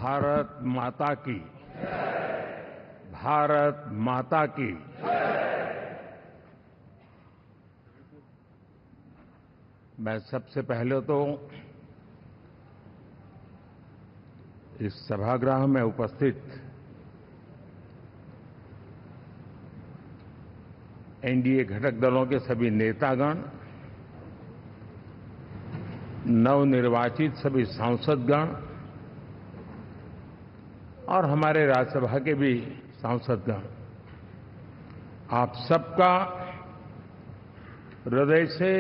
भारत माता की, भारत माता की। मैं सबसे पहले तो इस सभागृह में उपस्थित एनडीए घटक दलों के सभी नेतागण, नवनिर्वाचित सभी सांसदगण और हमारे राज्यसभा के भी सांसदगण, आप सबका हृदय से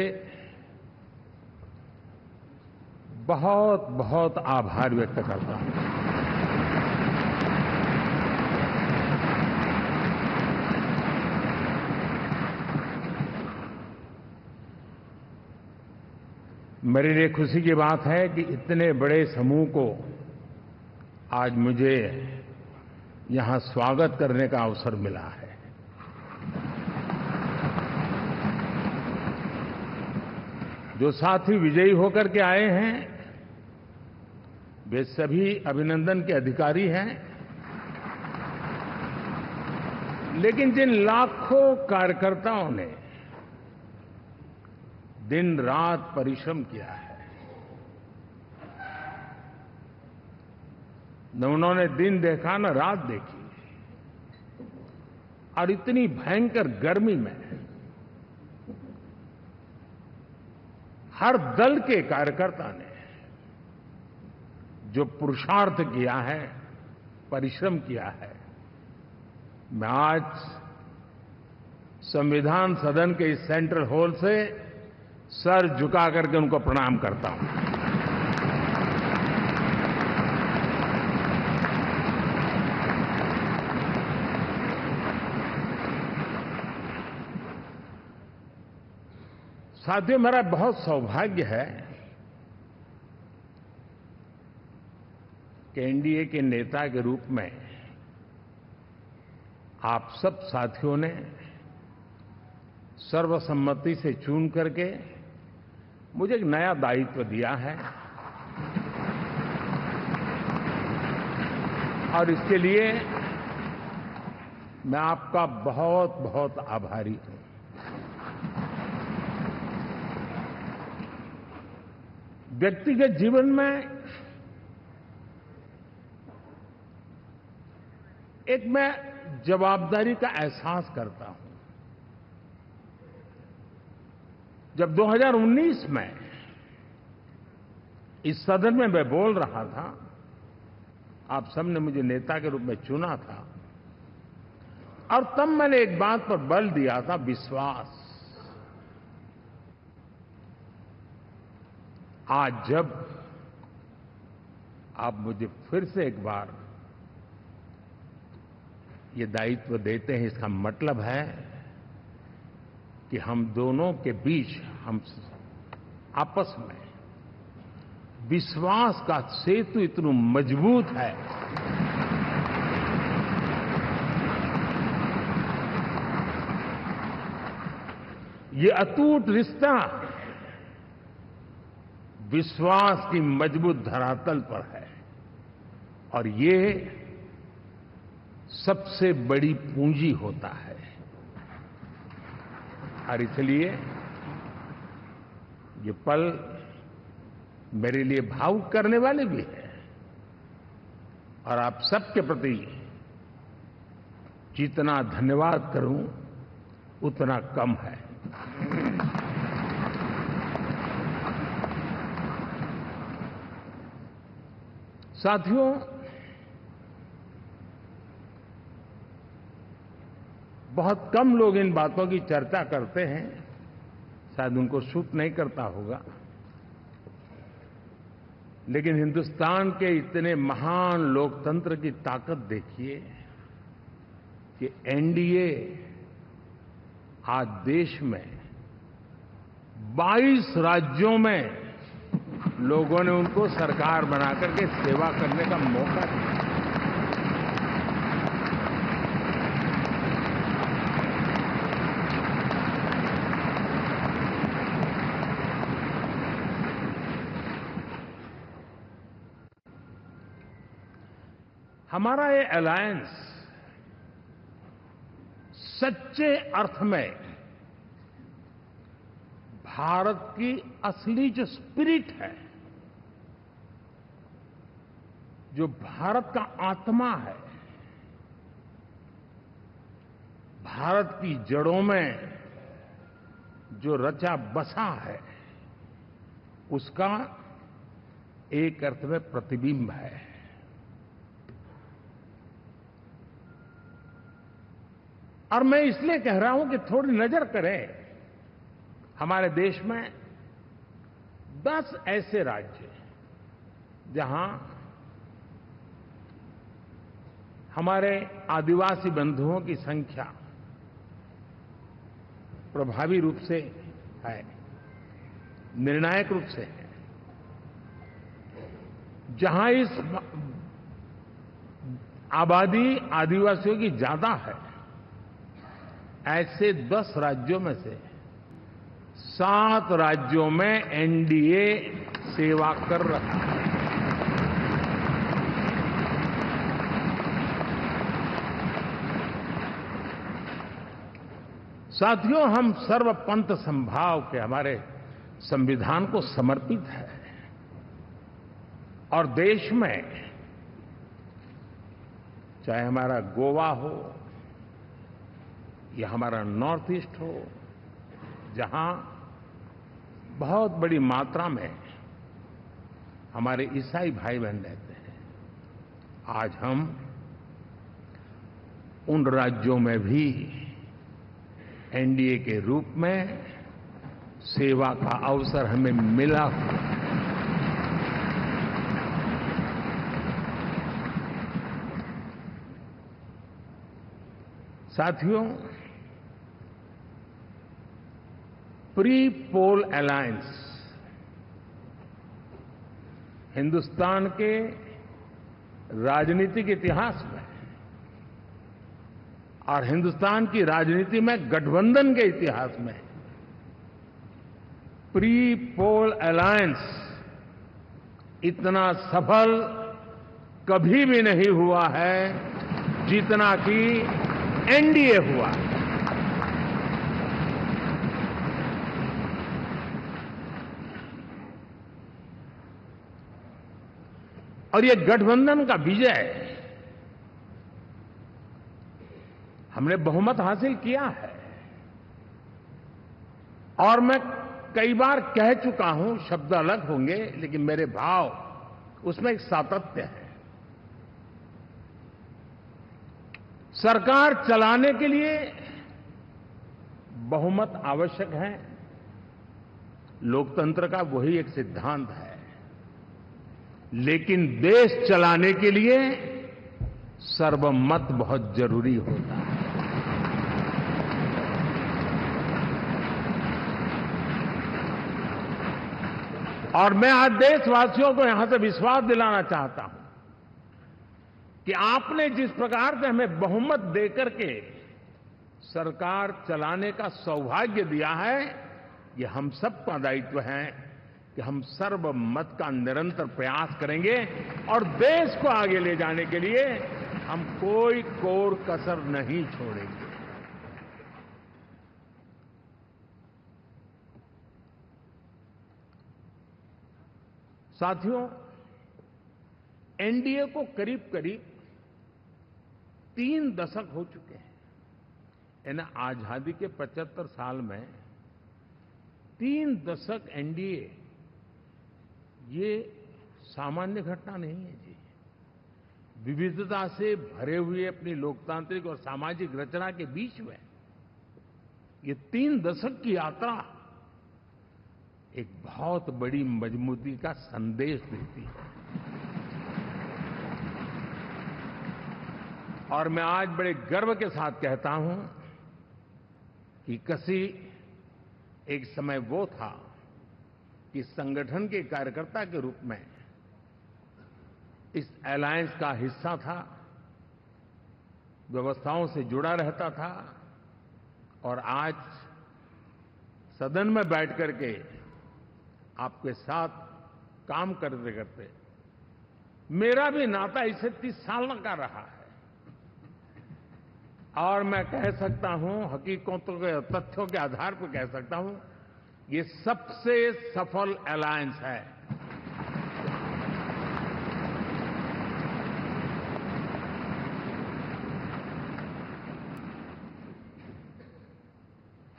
बहुत बहुत आभार व्यक्त करता हूं। मेरे लिए खुशी की बात है कि इतने बड़े समूह को आज मुझे यहां स्वागत करने का अवसर मिला है। जो साथी विजयी होकर के आए हैं वे सभी अभिनंदन के अधिकारी हैं, लेकिन जिन लाखों कार्यकर्ताओं ने दिन रात परिश्रम किया है, न उन्होंने दिन देखा न रात देखी, और इतनी भयंकर गर्मी में हर दल के कार्यकर्ता ने जो पुरुषार्थ किया है, परिश्रम किया है, मैं आज संविधान सदन के इस सेंट्रल हॉल से सर झुका करके उनको प्रणाम करता हूं। साथियों, मेरा बहुत सौभाग्य है कि एनडीए के नेता के रूप में आप सब साथियों ने सर्वसम्मति से चुन करके मुझे एक नया दायित्व दिया है, और इसके लिए मैं आपका बहुत बहुत आभारी हूं। व्यक्तिगत जीवन में एक मैं जवाबदारी का एहसास करता हूं। जब 2019 में इस सदन में मैं बोल रहा था, आप सबने मुझे नेता के रूप में चुना था, और तब मैंने एक बात पर बल दिया था, विश्वास। आज जब आप मुझे फिर से एक बार ये दायित्व देते हैं, इसका मतलब है कि हम दोनों के बीच, हम आपस में विश्वास का सेतु इतना मजबूत है ये अटूट रिश्ता विश्वास की मजबूत धरातल पर है, और ये सबसे बड़ी पूंजी होता है। और इसलिए ये पल मेरे लिए भावुक करने वाले भी है, और आप सबके प्रति जितना धन्यवाद करूं उतना कम है। साथियों, बहुत कम लोग इन बातों की चर्चा करते हैं, शायद उनको सूट नहीं करता होगा, लेकिन हिंदुस्तान के इतने महान लोकतंत्र की ताकत देखिए कि एनडीए आज देश में 22 राज्यों में लोगों ने उनको सरकार बना करके सेवा करने का मौका दिया। हमारा ये अलायंस सच्चे अर्थ में भारत की असली जो स्पिरिट है, जो भारत का आत्मा है, भारत की जड़ों में जो रचा बसा है, उसका एक अर्थ में प्रतिबिंब है। और मैं इसलिए कह रहा हूं कि थोड़ी नजर करें, हमारे देश में 10 ऐसे राज्य जहां हमारे आदिवासी बंधुओं की संख्या प्रभावी रूप से है, निर्णायक रूप से है, जहां इस आबादी आदिवासियों की ज्यादा है, ऐसे 10 राज्यों में से 7 राज्यों में एनडीए सेवा कर रहा है। साथियों, हम सर्वपंथ संभाव के हमारे संविधान को समर्पित है और देश में चाहे हमारा गोवा हो या हमारा नॉर्थ ईस्ट हो, जहां बहुत बड़ी मात्रा में हमारे ईसाई भाई बहन रहते हैं, आज हम उन राज्यों में भी एनडीए के रूप में सेवा का अवसर हमें मिला। साथियों, प्री पोल अलायंस हिंदुस्तान के राजनीतिक इतिहास में और हिंदुस्तान की राजनीति में गठबंधन के इतिहास में प्री पोल अलायंस इतना सफल कभी भी नहीं हुआ है जितना कि एनडीए हुआ। और ये गठबंधन का विजय, हमने बहुमत हासिल किया है और मैं कई बार कह चुका हूं, शब्द अलग होंगे लेकिन मेरे भाव उसमें एक सातत्य है। सरकार चलाने के लिए बहुमत आवश्यक है, लोकतंत्र का वही एक सिद्धांत है, लेकिन देश चलाने के लिए सर्वमत बहुत जरूरी होता है। और मैं आज देशवासियों को यहां से विश्वास दिलाना चाहता हूं कि आपने जिस प्रकार से हमें बहुमत देकर के सरकार चलाने का सौभाग्य दिया है, ये हम सबका दायित्व है कि हम सर्वमत का निरंतर प्रयास करेंगे और देश को आगे ले जाने के लिए हम कोई कोर कसर नहीं छोड़ेंगे। साथियों, एनडीए को करीब करीब 3 दशक हो चुके हैं। यानी आजादी के 75 साल में 3 दशक एनडीए, ये सामान्य घटना नहीं है जी। विविधता से भरे हुए अपनी लोकतांत्रिक और सामाजिक रचना के बीच में ये 3 दशक की यात्रा एक बहुत बड़ी मजबूती का संदेश देती है। और मैं आज बड़े गर्व के साथ कहता हूं कि किसी एक समय वो था कि संगठन के कार्यकर्ता के रूप में इस अलायंस का हिस्सा था, व्यवस्थाओं से जुड़ा रहता था और आज सदन में बैठ करके आपके साथ काम करते करते मेरा भी नाता इससे 30 साल का रहा है और मैं कह सकता हूं, हकीकतों के तथ्यों के आधार पर कह सकता हूं, ये सबसे सफल अलायंस है।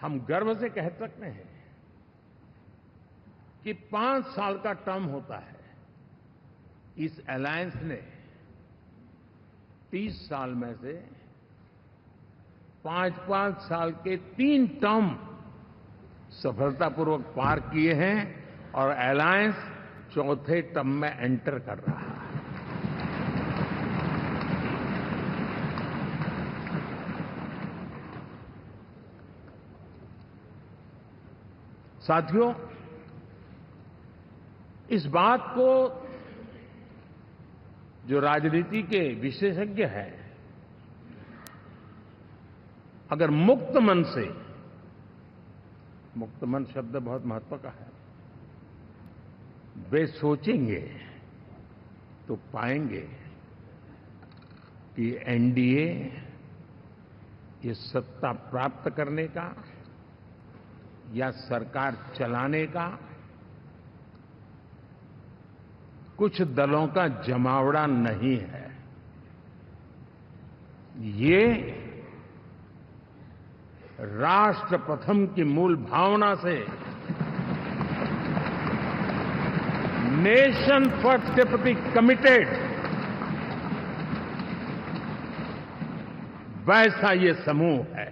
हम गर्व से कह सकते हैं कि 5 साल का टर्म होता है। इस अलायंस ने 30 साल में से 5-5 साल के 3 टर्म सफलतापूर्वक पार किए हैं और अलायंस चौथे टर्म में एंटर कर रहा है। साथियों, इस बात को जो राजनीति के विशेषज्ञ हैं, अगर मुक्त मन से, मुक्त मन शब्द बहुत महत्व का है, वे सोचेंगे तो पाएंगे कि एनडीए ये सत्ता प्राप्त करने का या सरकार चलाने का कुछ दलों का जमावड़ा नहीं है। ये राष्ट्र प्रथम की मूल भावना से नेशन फर्स्ट के प्रति कमिटेड वैसा ये समूह है।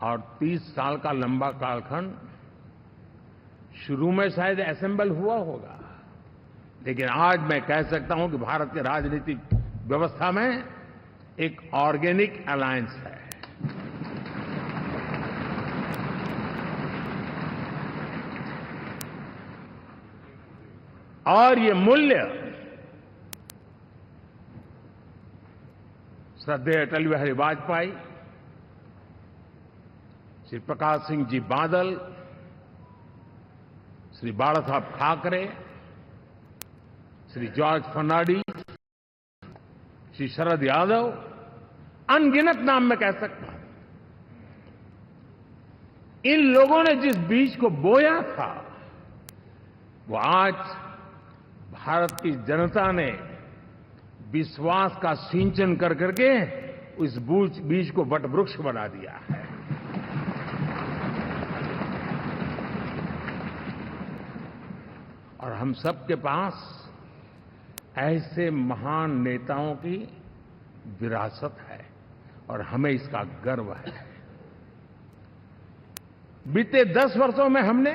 और 30 साल का लंबा कालखंड शुरू में शायद असेंबल हुआ होगा, लेकिन आज मैं कह सकता हूं कि भारत के राजनीतिक व्यवस्था में एक ऑर्गेनिक अलायंस है। और ये मूल्य श्रद्धेय अटल बिहारी वाजपेयी, श्री प्रकाश सिंह जी बादल, श्री बाला साहब ठाकरे, श्री जॉर्ज फर्नांडिस, श्री शरद यादव, अनगिनत नाम मैं कह सकता हूं। इन लोगों ने जिस बीज को बोया था, वो आज भारत की जनता ने विश्वास का सिंचन कर करके उस बीज को वटवृक्ष बना दिया है। और हम सबके पास ऐसे महान नेताओं की विरासत है और हमें इसका गर्व है। बीते 10 वर्षों में हमने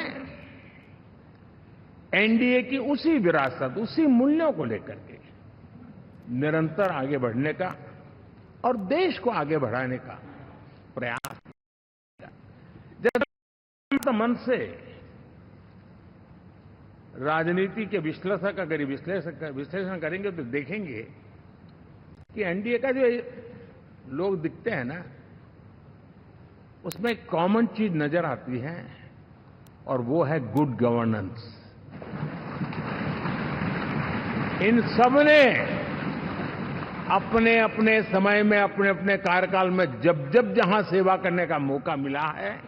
एनडीए की उसी विरासत, उसी मूल्यों को लेकर के निरंतर आगे बढ़ने का और देश को आगे बढ़ाने का प्रयास किया। जब मन से राजनीति के विश्लेषक अगर विश्लेषण करेंगे तो देखेंगे कि एनडीए का जो लोग दिखते हैं ना, उसमें एक कॉमन चीज नजर आती है और वो है गुड गवर्नेंस। इन सबने अपने अपने समय में, अपने अपने कार्यकाल में जब जब जहां सेवा करने का मौका मिला है,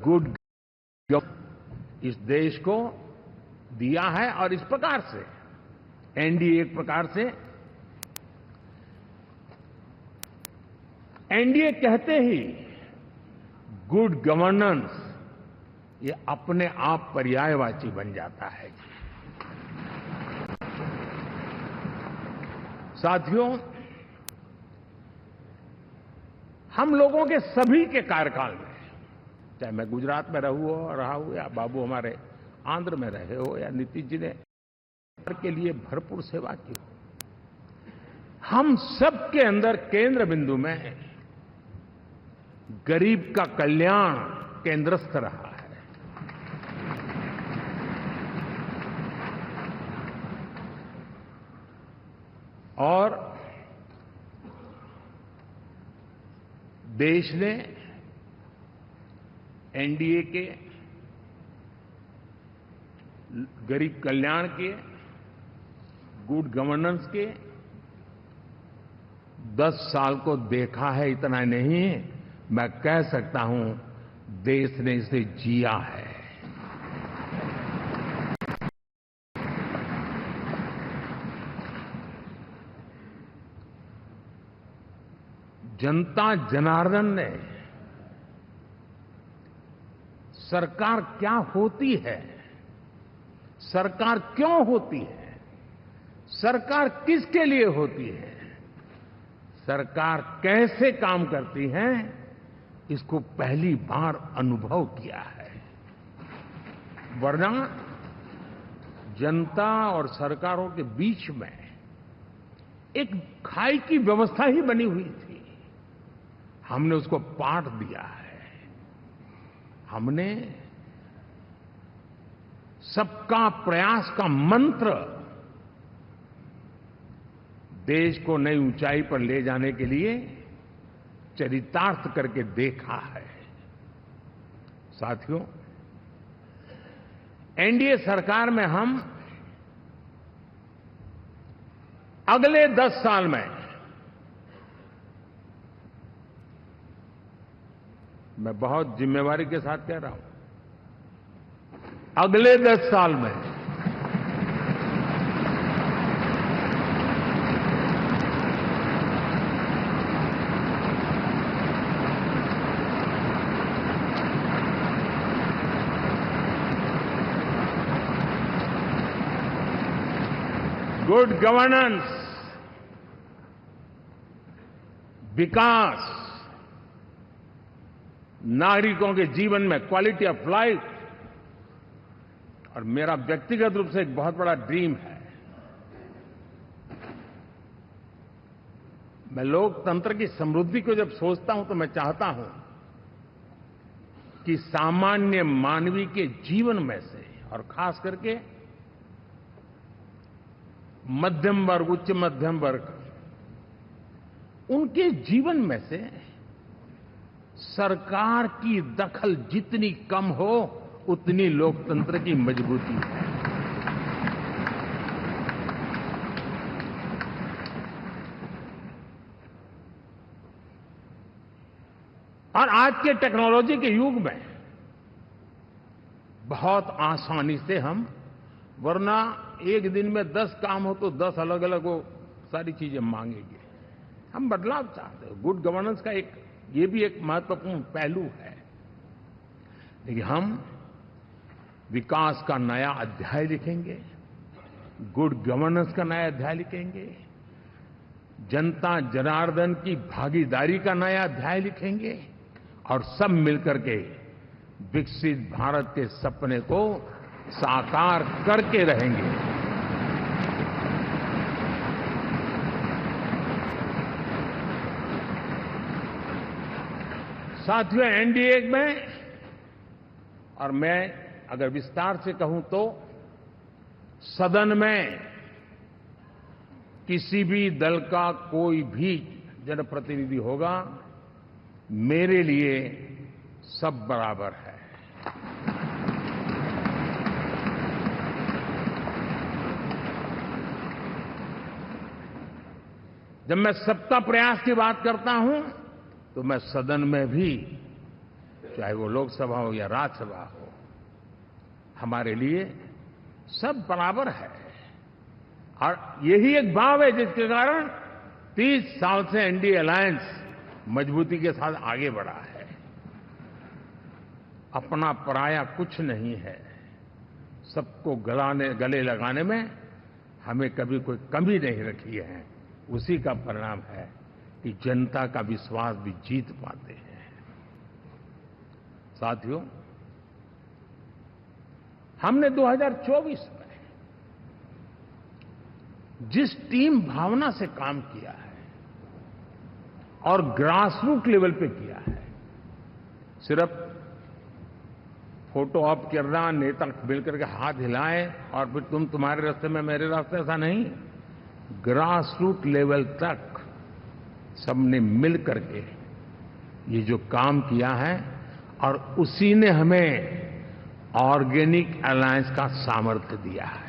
गुड इस देश को दिया है। और इस प्रकार से एनडीए एक प्रकार से, एनडीए कहते ही गुड गवर्नेंस ये अपने आप पर्यायवाची बन जाता है। साथियों, हम लोगों के सभी के कार्यकाल में, चाहे मैं गुजरात में रहा हूं या बाबू हमारे आंध्र में रहे हो या नीतीश जी ने के लिए भरपूर सेवा की हो, हम सबके अंदर केंद्र बिंदु में गरीब का कल्याण केंद्रस्थ रहा है। और देश ने एनडीए के गरीब कल्याण के, गुड गवर्नेंस के 10 साल को देखा है। इतना नहीं, मैं कह सकता हूं देश ने इसे जिया है। जनता जनार्दन ने सरकार क्या होती है, सरकार क्यों होती है, सरकार किसके लिए होती है, सरकार कैसे काम करती है, इसको पहली बार अनुभव किया है। वरना जनता और सरकारों के बीच में एक खाई की व्यवस्था ही बनी हुई थी। हमने उसको पाट दिया है। हमने सबका प्रयास का मंत्र देश को नई ऊंचाई पर ले जाने के लिए चरितार्थ करके देखा है। साथियों, एनडीए सरकार में हम अगले 10 साल में, मैं बहुत जिम्मेवारी के साथ कह रहा हूं, अगले 10 साल में गुड गवर्नेंस, विकास, नागरिकों के जीवन में क्वालिटी ऑफ लाइफ, और मेरा व्यक्तिगत रूप से एक बहुत बड़ा ड्रीम है, मैं लोकतंत्र की समृद्धि को जब सोचता हूं तो मैं चाहता हूं कि सामान्य मानवीय के जीवन में से, और खास करके मध्यम वर्ग, उच्च मध्यम वर्ग, उनके जीवन में से सरकार की दखल जितनी कम हो उतनी लोकतंत्र की मजबूती है। और आज के टेक्नोलॉजी के युग में बहुत आसानी से हम, वरना एक दिन में 10 काम हो तो 10 अलग अलग वो सारी चीजें मांगेंगे। हम बदलाव चाहते हैं। गुड गवर्नेंस का ये भी एक महत्वपूर्ण पहलू है। लेकिन हम विकास का नया अध्याय लिखेंगे, गुड गवर्नेंस का नया अध्याय लिखेंगे, जनता जनार्दन की भागीदारी का नया अध्याय लिखेंगे, और सब मिलकर के विकसित भारत के सपने को साकार करके रहेंगे। साथियों, एनडीए में, और मैं अगर विस्तार से कहूं तो सदन में किसी भी दल का कोई भी जनप्रतिनिधि होगा, मेरे लिए सब बराबर है। जब मैं सबका प्रयास की बात करता हूं तो मैं सदन में भी, चाहे वो लोकसभा हो या राज्यसभा हो, हमारे लिए सब बराबर है। और यही एक भाव है जिसके कारण 30 साल से एनडीए अलायंस मजबूती के साथ आगे बढ़ा है। अपना पराया कुछ नहीं है। सबको गले लगाने में हमें कभी कोई कमी नहीं रखी है। उसी का परिणाम है कि जनता का विश्वास भी जीत पाते हैं। साथियों, हमने 2024 में जिस टीम भावना से काम किया है और ग्रासरूट लेवल पे किया है, सिर्फ फोटो ऑप करना, नेता मिलकर के हाथ हिलाएं और फिर तुम्हारे रास्ते में मेरे रास्ते, ऐसा नहीं। ग्रासरूट लेवल तक सबने मिल करके ये जो काम किया है, और उसी ने हमें ऑर्गेनिक अलायंस का सामर्थ्य दिया है।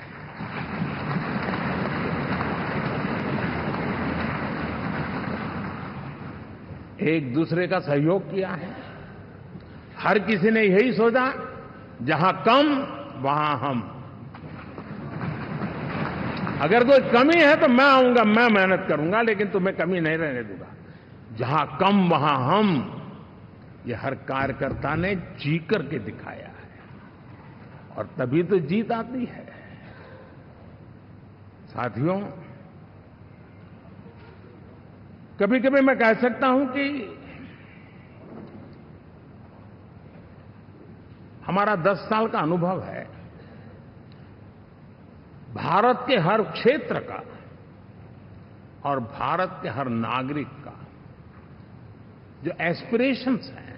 एक दूसरे का सहयोग किया है। हर किसी ने यही सोचा, जहां कम वहां हम। अगर कोई कमी है तो मैं आऊंगा, मैं मेहनत करूंगा, लेकिन तुम्हें कमी नहीं रहने दूंगा। जहां कम वहां हम, ये हर कार्यकर्ता ने जी करके दिखाया है, और तभी तो जीत आती है। साथियों, कभी कभी मैं कह सकता हूं कि हमारा 10 साल का अनुभव है, भारत के हर क्षेत्र का और भारत के हर नागरिक का जो एस्पिरेशंस हैं,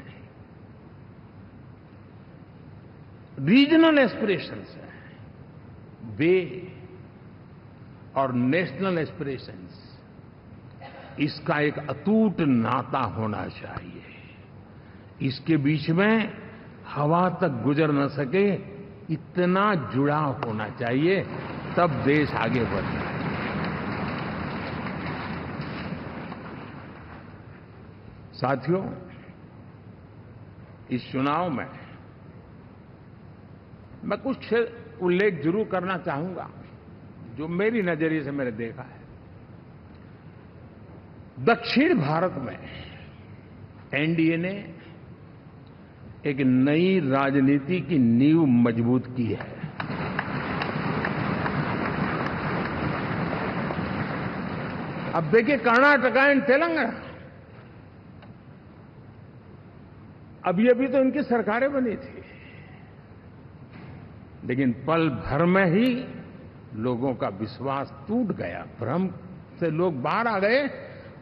रीजनल एस्पिरेशंस हैं, वे और नेशनल एस्पिरेशंस, इसका एक अटूट नाता होना चाहिए। इसके बीच में हवा तक गुजर न सके, इतना जुड़ाव होना चाहिए, तब देश आगे बढ़ता है। साथियों, इस चुनाव में मैं कुछ उल्लेख जरूर करना चाहूंगा जो मेरी नजरिए से मैंने देखा है। दक्षिण भारत में एनडीए ने एक नई राजनीति की नींव मजबूत की है। अब देखिए, कर्नाटक एंड तेलंगाना, अभी अभी तो इनकी सरकारें बनी थी, लेकिन पल भर में ही लोगों का विश्वास टूट गया, भ्रम से लोग बाहर आ गए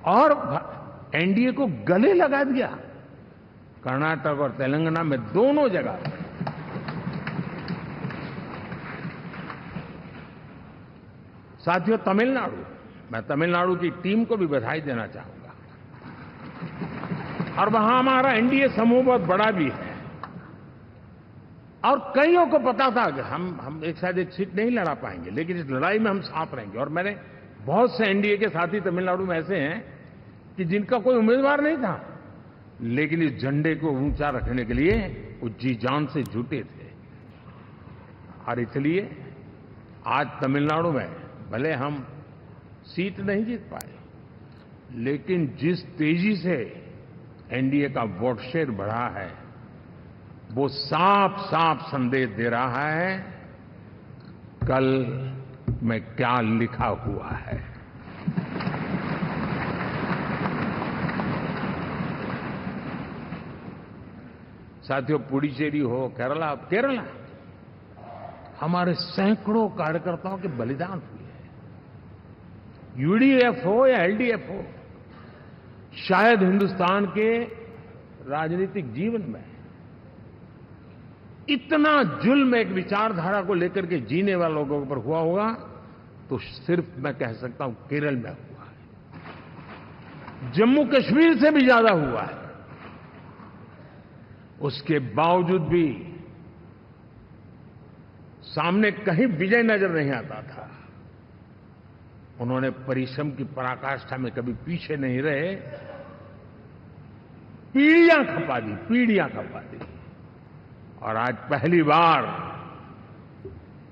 और एनडीए को गले लगा दिया। कर्नाटक और तेलंगाना में दोनों जगह। साथियों, तमिलनाडु, मैं तमिलनाडु की टीम को भी बधाई देना चाहूंगा, और वहां हमारा एनडीए समूह बहुत बड़ा भी है, और कईयों को पता था कि हम एक साथ एक सीट नहीं लड़ा पाएंगे, लेकिन इस लड़ाई में हम साथ रहेंगे। और मैंने बहुत से एनडीए के साथी तमिलनाडु में ऐसे हैं कि जिनका कोई उम्मीदवार नहीं था, लेकिन इस झंडे को ऊंचा रखने के लिए वो जी जान से जुटे थे। और इसलिए आज तमिलनाडु में भले हम सीट नहीं जीत पाए, लेकिन जिस तेजी से एनडीए का वोट शेयर बढ़ा है, वो साफ साफ संदेश दे रहा है कल में क्या लिखा हुआ है। साथियों, पुडुचेरी हो, केरला, हमारे सैकड़ों कार्यकर्ताओं के बलिदान हुए हैं। यूडीएफ हो या एलडीएफ हो, शायद हिंदुस्तान के राजनीतिक जीवन में इतना जुल्म एक विचारधारा को लेकर के जीने वाले लोगों पर हुआ होगा तो सिर्फ मैं कह सकता हूं केरल में हुआ है। जम्मू कश्मीर से भी ज्यादा हुआ है। उसके बावजूद भी सामने कहीं विजय नजर नहीं आता था। उन्होंने परिश्रम की पराकाष्ठा में कभी पीछे नहीं रहे, पीढ़ियां खपा दी, और आज पहली बार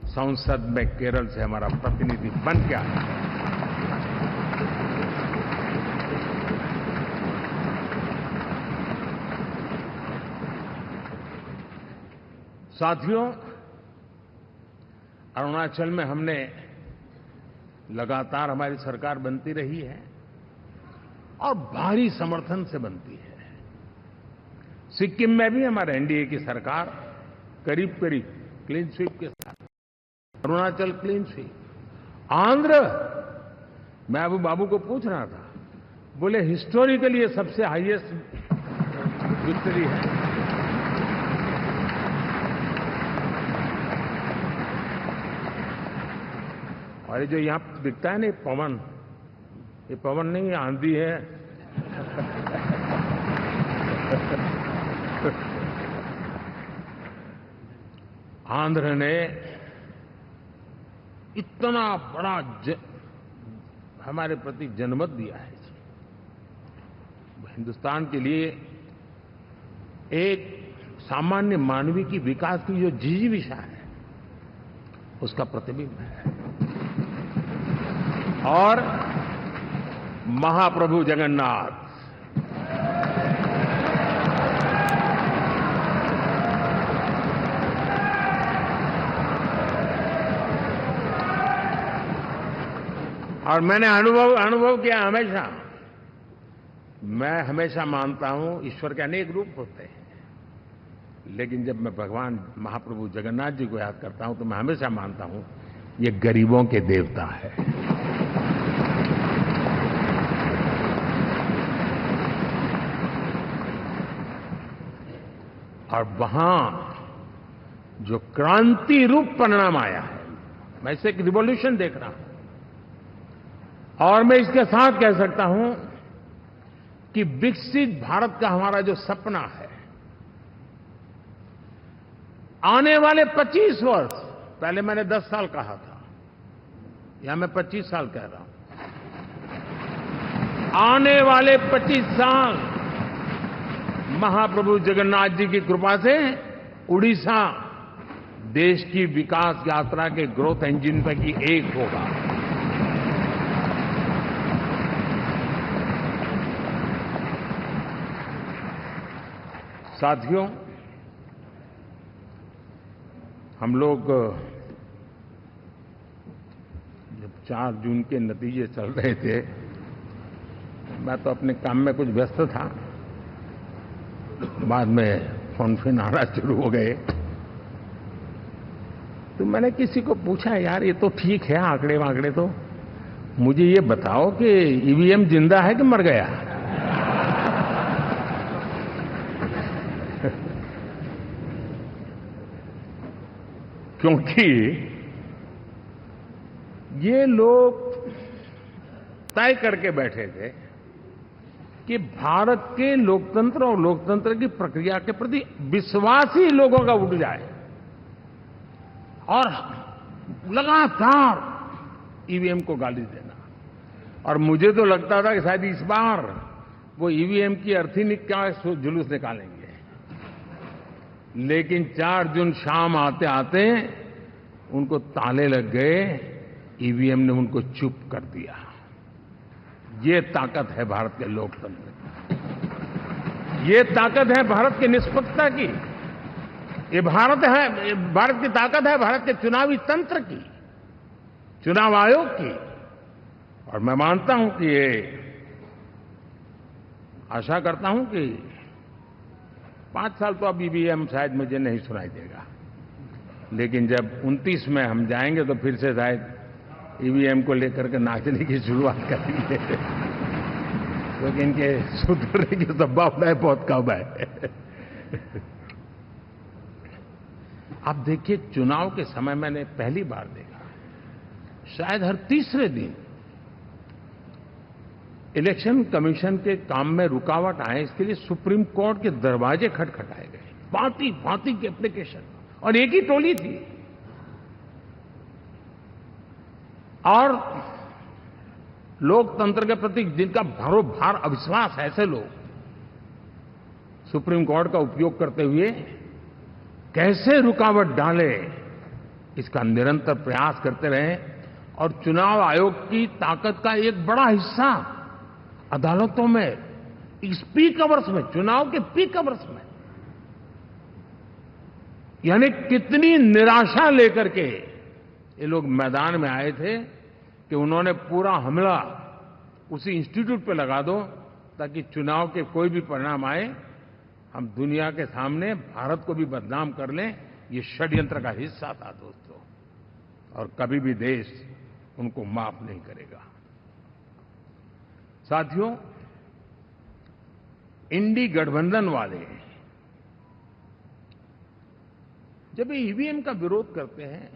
संसद में केरल से हमारा प्रतिनिधि बन के आया। साथियों, अरुणाचल में हमने लगातार, हमारी सरकार बनती रही है और भारी समर्थन से बनती है। सिक्किम में भी हमारे एनडीए की सरकार करीब करीब क्लीन स्वीप के साथ, अरुणाचल क्लीन स्वीप। आंध्र, मैं अबू बाबू को पूछ रहा था, बोले हिस्टोरिकली ये सबसे हाईएस्ट विक्ट्री है। और ये जो यहां दिखता है ना, पवन, ये पवन नहीं, आंधी है। आंध्र ने इतना बड़ा हमारे प्रति जनमत दिया है। हिंदुस्तान के लिए एक सामान्य मानवी की विकास की जो जिजीविषा है, उसका प्रतिबिंब है। और महाप्रभु जगन्नाथ और मैंने अनुभव किया हमेशा। मैं हमेशा मानता हूं ईश्वर के अनेक रूप होते हैं, लेकिन जब मैं भगवान महाप्रभु जगन्नाथ जी को याद करता हूं तो मैं हमेशा मानता हूं ये गरीबों के देवता है। और वहां जो क्रांति रूप परिणाम आया है, मैं इसे एक रिवॉल्यूशन देख रहा हूं। और मैं इसके साथ कह सकता हूं कि विकसित भारत का हमारा जो सपना है, आने वाले 25 वर्ष, पहले मैंने 10 साल कहा था, यहां मैं 25 साल कह रहा हूं, आने वाले 25 साल महाप्रभु जगन्नाथ जी की कृपा से उड़ीसा देश की विकास यात्रा के ग्रोथ इंजन पैकी एक होगा। साथियों, हम लोग जब 4 जून के नतीजे चल रहे थे, मैं तो अपने काम में कुछ व्यस्त था, बाद में फोन आना शुरू हो गए। तो मैंने किसी को पूछा, यार ये तो ठीक है आंकड़े वांकड़े, तो मुझे ये बताओ कि ईवीएम जिंदा है कि मर गया? क्योंकि ये लोग तय करके बैठे थे कि भारत के लोकतंत्र और लोकतंत्र की प्रक्रिया के प्रति विश्वास ही लोगों का उठ जाए, और लगातार ईवीएम को गाली देना। और मुझे तो लगता था कि शायद इस बार वो ईवीएम की अर्थी क्या जुलूस निकालेंगे, लेकिन 4 जून शाम आते आते उनको ताले लग गए, ईवीएम ने उनको चुप कर दिया। ये ताकत है भारत के लोकतंत्र की, ये ताकत है भारत की निष्पक्षता की, ये भारत की ताकत है भारत के चुनावी तंत्र की, चुनाव आयोग की। और मैं मानता हूं कि ये आशा करता हूं कि 5 साल तो अब ईवीएम शायद मुझे नहीं सुनाई देगा, लेकिन जब 29 में हम जाएंगे तो फिर से शायद ईवीएम को लेकर के नाचने की शुरुआत करेंगे, क्योंकि इनके सुधरने की संभावना बहुत कम है। आप देखिए, चुनाव के समय मैंने पहली बार देखा, शायद हर तीसरे दिन इलेक्शन कमीशन के काम में रुकावट आए, इसके लिए सुप्रीम कोर्ट के दरवाजे खटखटाए गए, भांति भांति की एप्लीकेशन, और एक ही टोली थी। और लोकतंत्र के प्रति जिनका भरोभार अविश्वास है, ऐसे लोग सुप्रीम कोर्ट का उपयोग करते हुए कैसे रुकावट डाले, इसका निरंतर प्रयास करते रहे। और चुनाव आयोग की ताकत का एक बड़ा हिस्सा अदालतों में, इस पीक आवर्स में, चुनाव के पीक आवर्स में, यानी कितनी निराशा लेकर के ये लोग मैदान में आए थे कि उन्होंने पूरा हमला उसी इंस्टीट्यूट पे लगा दो, ताकि चुनाव के कोई भी परिणाम आए, हम दुनिया के सामने भारत को भी बदनाम कर लें। ये षड्यंत्र का हिस्सा था दोस्तों, और कभी भी देश उनको माफ नहीं करेगा। साथियों, इंडी गठबंधन वाले जब ईवीएम का विरोध करते हैं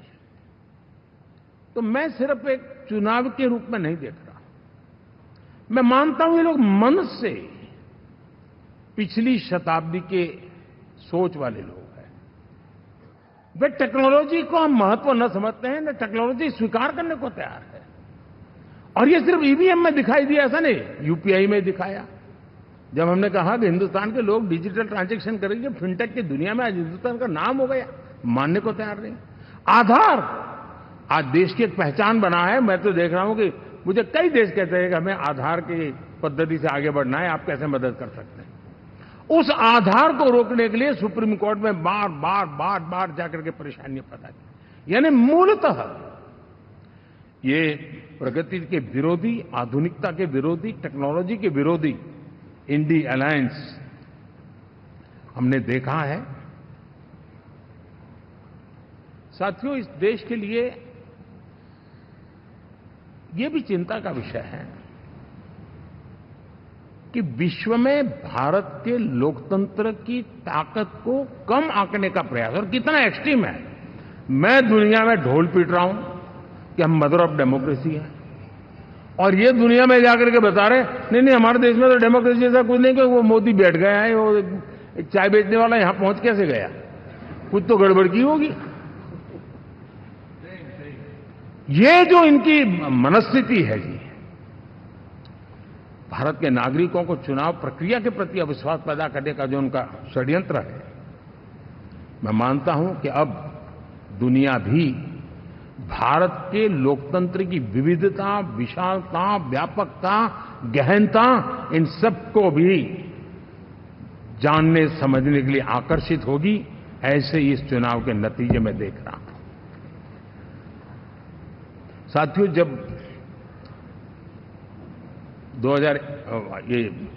तो मैं सिर्फ एक चुनाव के रूप में नहीं देख रहा। मैं मानता हूं ये लोग मन से पिछली शताब्दी के सोच वाले लोग हैं, वे टेक्नोलॉजी को हम महत्व न समझते हैं, न टेक्नोलॉजी स्वीकार करने को तैयार है। और ये सिर्फ ईवीएम में दिखाई दिया, ऐसा नहीं, यूपीआई में दिखाया। जब हमने कहा कि हिंदुस्तान के लोग डिजिटल ट्रांजैक्शन करेंगे, फिनटेक की दुनिया में आज हिंदुस्तान का नाम हो गया, मानने को तैयार नहीं। आधार आज देश की एक पहचान बना है। मैं तो देख रहा हूं कि मुझे कई देश कहते हैं कि हमें आधार की पद्धति से आगे बढ़ना है, आप कैसे मदद कर सकते हैं। उस आधार को रोकने के लिए सुप्रीम कोर्ट में बार जाकर के परेशानियां पैदा की। यानी मूलतः ये प्रगति के विरोधी, आधुनिकता के विरोधी, टेक्नोलॉजी के विरोधी इंडी अलायंस हमने देखा है। साथियों, इस देश के लिए ये भी चिंता का विषय है कि विश्व में भारत के लोकतंत्र की ताकत को कम आंकने का प्रयास, और कितना एक्सट्रीम है। मैं दुनिया में ढोल पीट रहा हूं कि हम मदर ऑफ डेमोक्रेसी है, और ये दुनिया में जाकर के बता रहे नहीं हमारे देश में तो डेमोक्रेसी जैसा कुछ नहीं, क्योंकि वो मोदी बैठ गया है, वो एक चाय बेचने वाला यहां पहुंच कैसे गया, कुछ तो गड़बड़ की होगी। ये जो इनकी मनस्थिति है जी, भारत के नागरिकों को चुनाव प्रक्रिया के प्रति अविश्वास पैदा करने का जो उनका षड्यंत्र है, मैं मानता हूं कि अब दुनिया भी भारत के लोकतंत्र की विविधता, विशालता, व्यापकता, गहनता, इन सबको भी जानने समझने के लिए आकर्षित होगी। ऐसे इस चुनाव के नतीजे में देख रहा हूं। साथियों, जब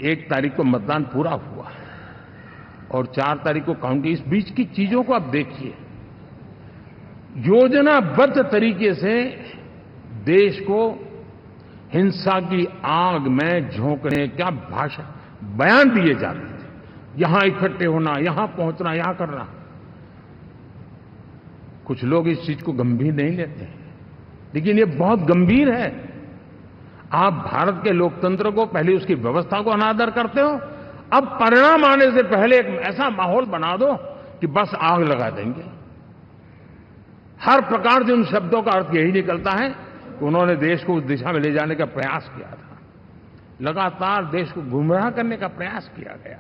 1 तारीख को मतदान पूरा हुआ और 4 तारीख को काउंटिंग, इस बीच की चीजों को आप देखिए। योजनाबद्ध तरीके से देश को हिंसा की आग में झोंकने का बयान दिए जाते थे। यहां इकट्ठे होना, यहां पहुंचना, यहां करना। कुछ लोग इस चीज को गंभीर नहीं लेते हैं, लेकिन ये बहुत गंभीर है। आप भारत के लोकतंत्र को, पहले उसकी व्यवस्था को अनादर करते हो, अब परिणाम आने से पहले एक ऐसा माहौल बना दो कि बस आग लगा देंगे। हर प्रकार से उन शब्दों का अर्थ यही निकलता है कि उन्होंने देश को उस दिशा में ले जाने का प्रयास किया था। लगातार देश को गुमराह करने का प्रयास किया गया,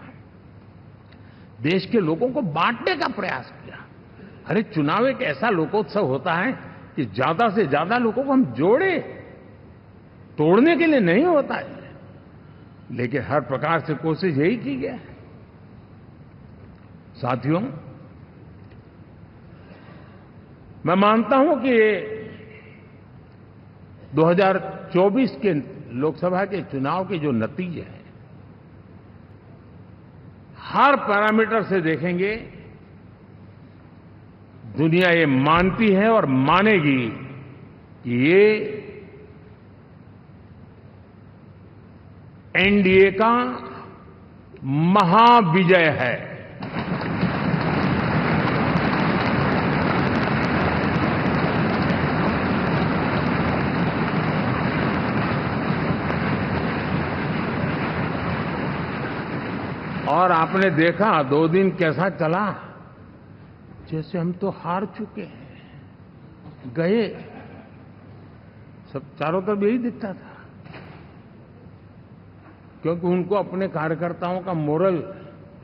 देश के लोगों को बांटने का प्रयास किया। अरे, चुनाव एक ऐसा लोकोत्सव होता है कि ज्यादा से ज्यादा लोगों को हम जोड़े, तोड़ने के लिए नहीं होता है। लेकिन हर प्रकार से कोशिश यही की गई। साथियों, मैं मानता हूं कि 2024 के लोकसभा के चुनाव के जो नतीजे हैं, हर पैरामीटर से देखेंगे, दुनिया ये मानती है और मानेगी कि ये एनडीए का महाविजय है। और आपने देखा 2 दिन कैसा चला, जैसे हम तो हार चुके हैं, गए। सब चारों तरफ यही दिखता था, क्योंकि उनको अपने कार्यकर्ताओं का मोरल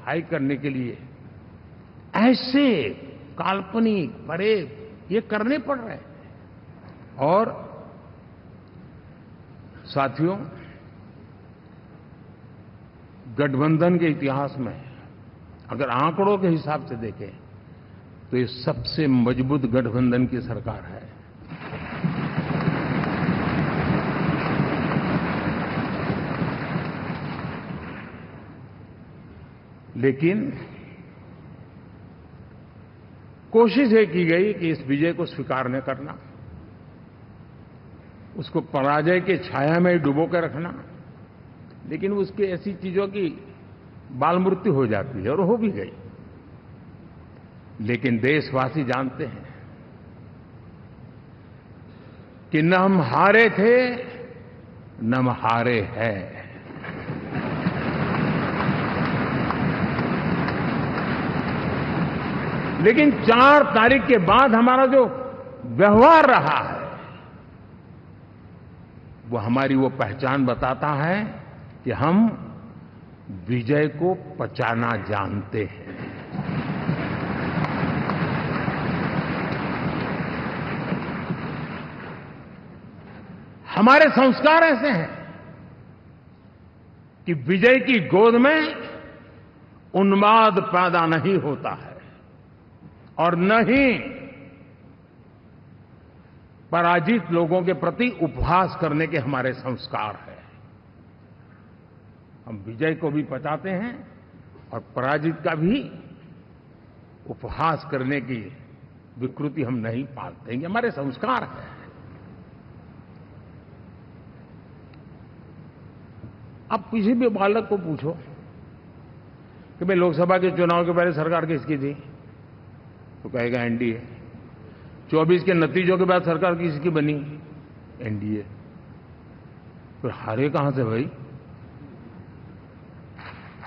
हाई करने के लिए ऐसे काल्पनिक परेड ये करने पड़ रहे हैं। और साथियों, गठबंधन के इतिहास में अगर आंकड़ों के हिसाब से देखें तो ये सबसे मजबूत गठबंधन की सरकार है। लेकिन कोशिश ये की गई कि इस विजय को स्वीकार न करना, उसको पराजय के छाया में डुबो के रखना। लेकिन उसकी ऐसी चीजों की बाल मृत्यु हो जाती है, और हो भी गई। लेकिन देशवासी जानते हैं कि न हम हारे थे, न हम हारे हैं। लेकिन 4 तारीख के बाद हमारा जो व्यवहार रहा है वो हमारी वो पहचान बताता है कि हम विजय को पचाना जानते हैं। हमारे संस्कार ऐसे हैं कि विजय की गोद में उन्माद पैदा नहीं होता है और न ही पराजित लोगों के प्रति उपहास करने के हमारे संस्कार हैं। हम विजय को भी पचाते हैं और पराजित का भी उपहास करने की विकृति हम नहीं पालते। ये हमारे संस्कार हैं। अब किसी भी बालक को पूछो कि भाई लोकसभा के चुनाव के पहले सरकार किसकी थी, तो कहेगा एनडीए। 24 के नतीजों के बाद सरकार किसकी बनी, एनडीए। फिर हारे कहां से भाई?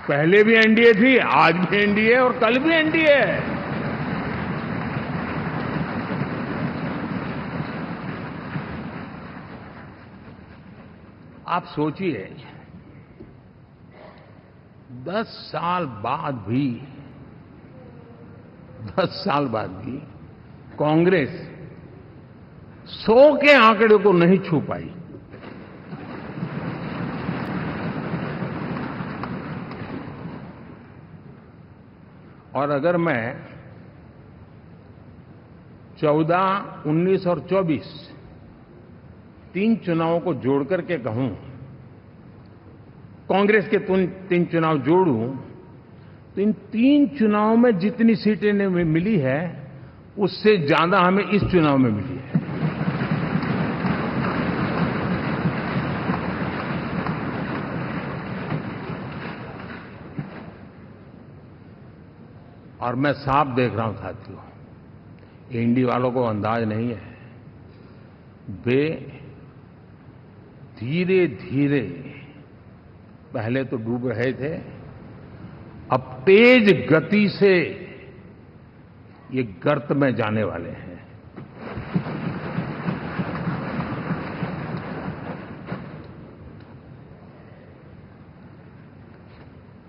पहले भी एनडीए थी, आज भी एनडीए और कल भी एनडीए है। आप सोचिए 10 साल बाद भी कांग्रेस 100 के आंकड़े को नहीं छू पाई। और अगर मैं 14, 19 और 24 3 चुनावों को जोड़ करके कहूं, कांग्रेस के 3 चुनाव जोड़ूं, तो इन 3 चुनावों में जितनी सीटें मिली है उससे ज्यादा हमें इस चुनाव में मिली है। और मैं साफ देख रहा हूं साथियों, एनडीए वालों को अंदाज नहीं है। वे धीरे धीरे पहले तो डूब रहे थे, अब तेज गति से ये गर्त में जाने वाले हैं।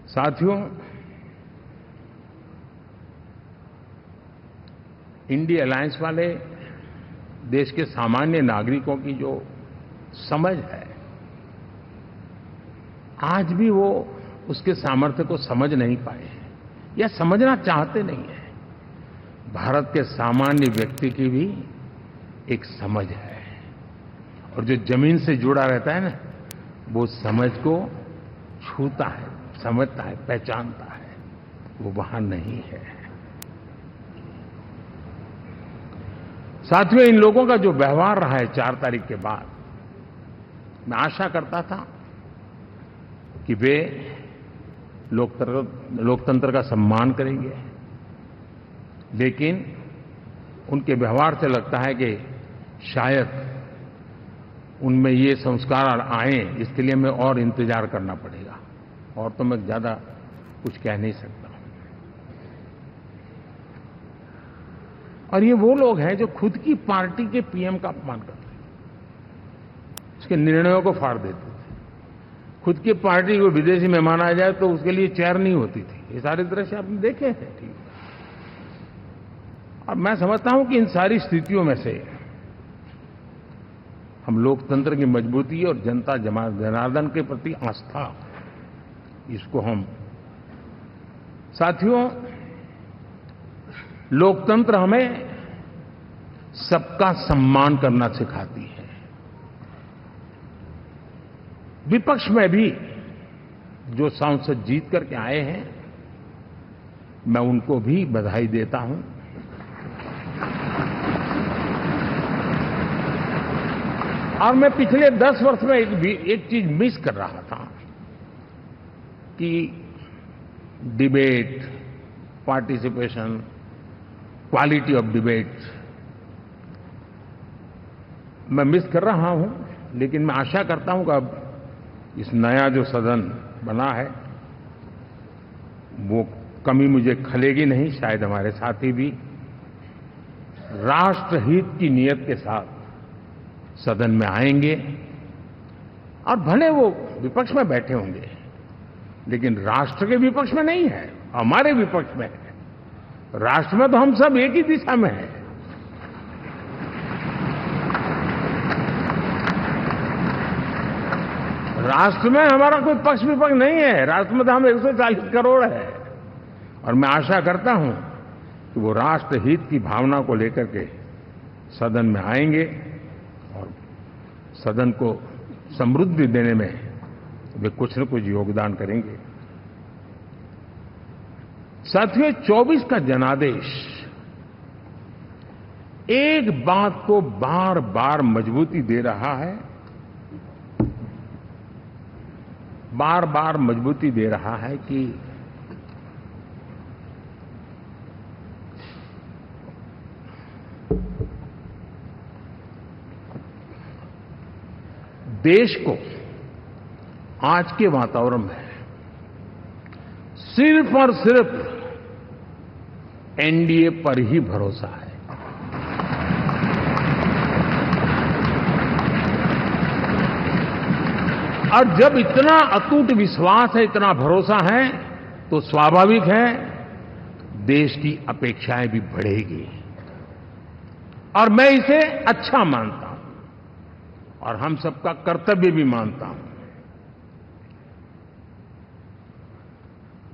साथियों, इंडिया अलायंस वाले देश के सामान्य नागरिकों की जो समझ है, आज भी वो उसके सामर्थ्य को समझ नहीं पाए हैं या समझना चाहते नहीं है। भारत के सामान्य व्यक्ति की भी एक समझ है और जो जमीन से जुड़ा रहता है ना, वो समझ को छूता है, समझता है, पहचानता है, वो वहां नहीं है। साथियों, इन लोगों का जो व्यवहार रहा है 4 तारीख के बाद, मैं आशा करता था कि वे लोकतंत्र का सम्मान करेंगे, लेकिन उनके व्यवहार से लगता है कि शायद उनमें ये संस्कार आए, इसके लिए हमें और इंतजार करना पड़ेगा। और तो मैं ज्यादा कुछ कह नहीं सकता। और ये वो लोग हैं जो खुद की पार्टी के पीएम का अपमान करते हैं, उसके निर्णयों को फाड़ देते थे। खुद की पार्टी को विदेशी मेहमान आ जाए तो उसके लिए चेयर नहीं होती थी। ये सारे दृश्य आपने देखे हैं, ठीक। और मैं समझता हूं कि इन सारी स्थितियों में से हम लोकतंत्र की मजबूती और जनता जनार्दन के प्रति आस्था, इसको हम, साथियों, लोकतंत्र हमें सबका सम्मान करना सिखाती है। विपक्ष में भी जो सांसद जीत करके आए हैं, मैं उनको भी बधाई देता हूं। और मैं पिछले 10 वर्ष में एक चीज मिस कर रहा था कि debate, participation, quality of debate मैं मिस कर रहा हूं। लेकिन मैं आशा करता हूं कि अब इस नया जो सदन बना है वो कमी मुझे खलेगी नहीं, शायद हमारे साथी भी राष्ट्रहित की नीयत के साथ सदन में आएंगे और भले वो विपक्ष में बैठे होंगे, लेकिन राष्ट्र के विपक्ष में नहीं है, हमारे विपक्ष में है। राष्ट्र में तो हम सब एक ही दिशा में हैं। राष्ट्र में हमारा कोई पक्ष विपक्ष नहीं है। राष्ट्र में तो हम 140 करोड़ है और मैं आशा करता हूं कि वो राष्ट्र हित की भावना को लेकर के सदन में आएंगे और सदन को समृद्धि देने में वे कुछ न कुछ योगदान करेंगे। साथियों, 24 का जनादेश एक बात को बार बार मजबूती दे रहा है, बार बार मजबूती दे रहा है कि देश को आज के वातावरण में सिर्फ और सिर्फ एनडीए पर ही भरोसा है। और जब इतना अटूट विश्वास है, इतना भरोसा है, तो स्वाभाविक है देश की अपेक्षाएं भी बढ़ेगी और मैं इसे अच्छा मानता हूं और हम सबका कर्तव्य भी मानता हूं।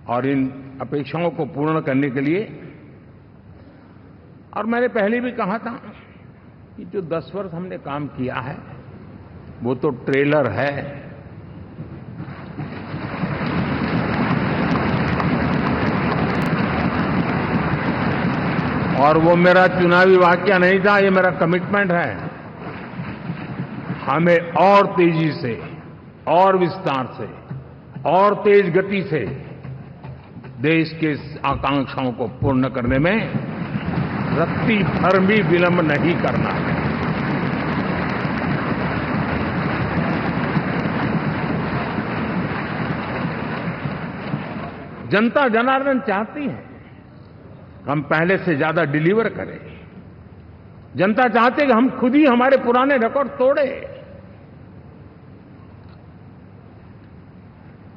और इन अपेक्षाओं को पूर्ण करने के लिए, और मैंने पहले भी कहा था कि जो 10 वर्ष हमने काम किया है वो तो ट्रेलर है। और वो मेरा चुनावी वाक्य नहीं था, ये मेरा कमिटमेंट है। हमें और तेजी से, और विस्तार से, और तेज गति से देश के आकांक्षाओं को पूर्ण करने में रत्ती भर भी विलंब नहीं करना है। जनता जनार्दन चाहती है हम पहले से ज्यादा डिलीवर करें। जनता चाहती है कि हम खुद ही हमारे पुराने रिकॉर्ड तोड़े।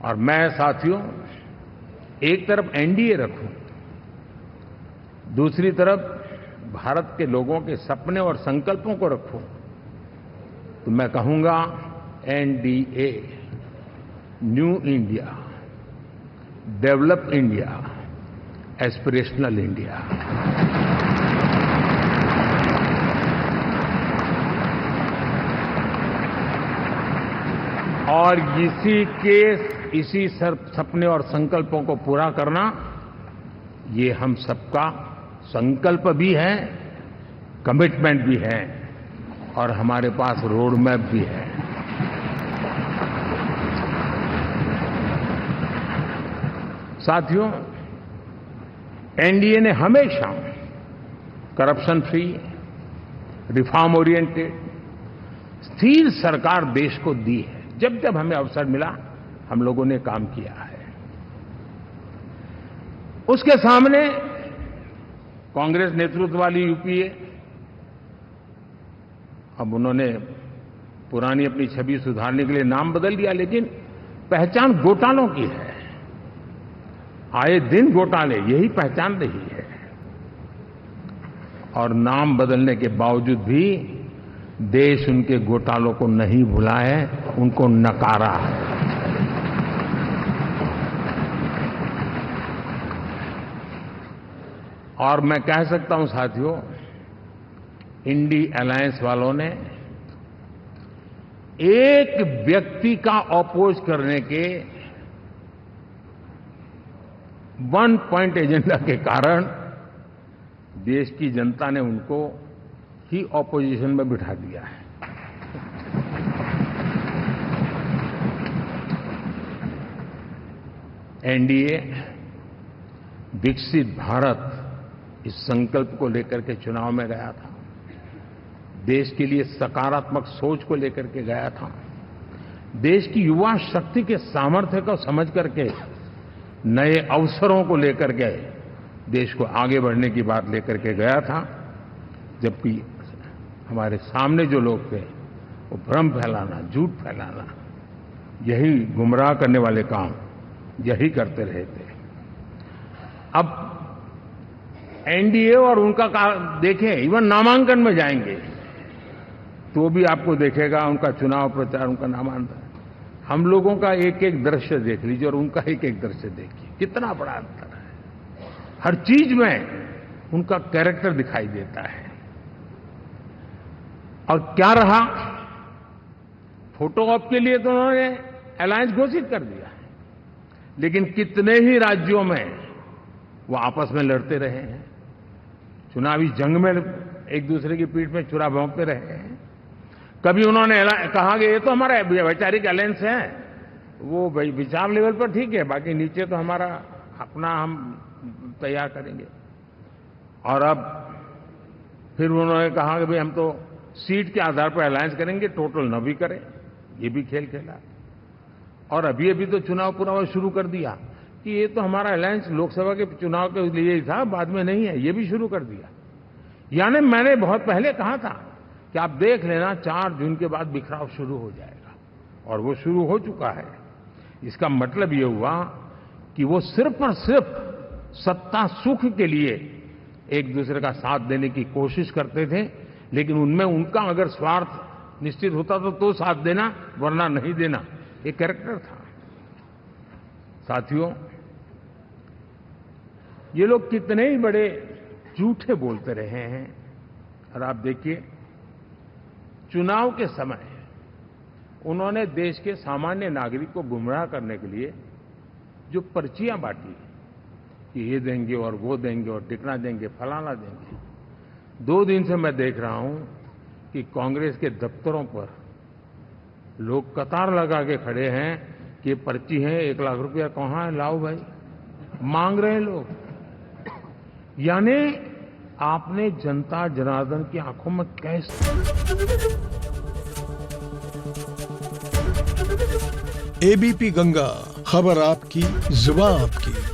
और मैं साथियों एक तरफ एनडीए रखूं, दूसरी तरफ भारत के लोगों के सपने और संकल्पों को रखूं, तो मैं कहूंगा NDA, new India, develop India, aspirational India. और इसी सपने और संकल्पों को पूरा करना, ये हम सबका संकल्प भी है, कमिटमेंट भी है और हमारे पास रोड मैप भी है। साथियों, एनडीए ने हमेशा करप्शन फ्री, रिफॉर्म ओरिएंटेड, स्थिर सरकार देश को दी है। जब जब हमें अवसर मिला हम लोगों ने काम किया है। उसके सामने कांग्रेस नेतृत्व वाली यूपीए, अब उन्होंने पुरानी अपनी छवि सुधारने के लिए नाम बदल दिया, लेकिन पहचान घोटालों की है। आए दिन घोटाले, यही पहचान रही है। और नाम बदलने के बावजूद भी देश उनके घोटालों को नहीं भुला है, उनको नकारा है। और मैं कह सकता हूं साथियों, इंडी अलायंस वालों ने एक व्यक्ति का अपोज करने के वन पॉइंट एजेंडा के कारण देश की जनता ने उनको ही ऑपोजिशन में बिठा दिया है। एनडीए विकसित भारत, इस संकल्प को लेकर के चुनाव में गया था। देश के लिए सकारात्मक सोच को लेकर के गया था। देश की युवा शक्ति के सामर्थ्य को समझ करके नए अवसरों को लेकर के देश को आगे बढ़ने की बात लेकर के गया था, जबकि हमारे सामने जो लोग थे वो भ्रम फैलाना, झूठ फैलाना, यही गुमराह करने वाले काम यही करते रहे थे। अब एनडीए और उनका देखें, इवन नामांकन में जाएंगे तो भी आपको देखेगा उनका चुनाव प्रचार, उनका नामांकन, हम लोगों का एक एक दृश्य देख लीजिए और उनका एक एक दृश्य देखिए, कितना बड़ा अंतर है। हर चीज में उनका कैरेक्टर दिखाई देता है। और क्या रहा, फोटो ऑप के लिए तो उन्होंने अलायंस घोषित कर दिया, लेकिन कितने ही राज्यों में वो आपस में लड़ते रहे हैं, चुनावी जंग में एक दूसरे की पीठ में छुरा भोंकते रहे हैं। कभी उन्होंने कहा कि ये तो हमारा वैचारिक अलायंस है, वो विचार लेवल पर ठीक है, बाकी नीचे तो हमारा अपना हम तैयार करेंगे। और अब फिर उन्होंने कहा कि भाई हम तो सीट के आधार पर अलायंस करेंगे, टोटल न भी करें, ये भी खेल खेला। और अभी अभी तो चुनाव पूरा शुरू कर दिया कि ये तो हमारा अलायंस लोकसभा के चुनाव के लिए ही था, बाद में नहीं है, ये भी शुरू कर दिया। यानी मैंने बहुत पहले कहा था कि आप देख लेना 4 जून के बाद बिखराव शुरू हो जाएगा, और वो शुरू हो चुका है। इसका मतलब ये हुआ कि वो सिर्फ और सिर्फ सत्ता सुख के लिए एक दूसरे का साथ देने की कोशिश करते थे, लेकिन उनमें उनका अगर स्वार्थ निश्चित होता तो साथ देना, वरना नहीं देना, ये कैरेक्टर था। साथियों, ये लोग कितने ही बड़े झूठे बोलते रहे हैं। और आप देखिए, चुनाव के समय उन्होंने देश के सामान्य नागरिक को गुमराह करने के लिए जो पर्चियां बांटी कि ये देंगे और वो देंगे और टिकना देंगे, फलाना देंगे, 2 दिन से मैं देख रहा हूं कि कांग्रेस के दफ्तरों पर लोग कतार लगा के खड़े हैं कि ये पर्ची है, 1 लाख रुपया कहां है, लाओ भाई, मांग रहे हैं लोग। यानी आपने जनता जनार्दन की आंखों में कैसे। एबीपी गंगा, खबर आपकी, जुबान आपकी।